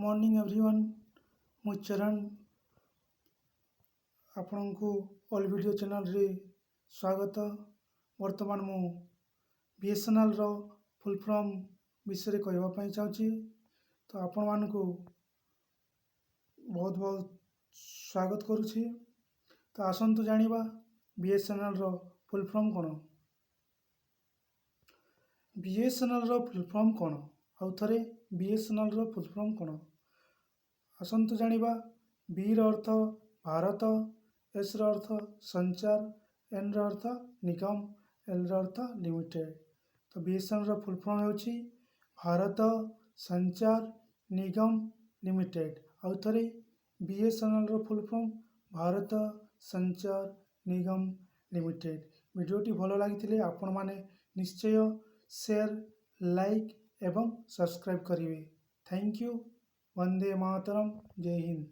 Morning everyone मु चरण आपनku all video channel रे स्वागत। वर्तमान मु बीएसएनएल रो फुल फॉर्म विषय रे कहबा पई चाहूची। तो आपण मानकु बहुत बहुत स्वागत करूची। तो आसंतु जानिबा बीएसएनएल रो फुल फॉर्म कोन। बीएसएनएल रो फुल फॉर्म कोन आउ थरे बीएसएनएल रो फुल फॉर्म कोन आसंतु जानिबा। बी रो अर्थ भारत, एस रो अर्थ संचार, एन रो अर्थ निगम, एल रो अर्थ लिमिटेड। तो बीएसएनएल रो फुल फॉर्म होची भारत संचार निगम लिमिटेड। आउ थरे बीएसएनएल रो फुल फॉर्म भारत संचार निगम लिमिटेड। वीडियोटी भलो लागिथिले आपण माने निश्चय शेयर, लाइक एवं सब्सक्राइब करिवे। Thank you. वंदे मातरम। जय हिंद।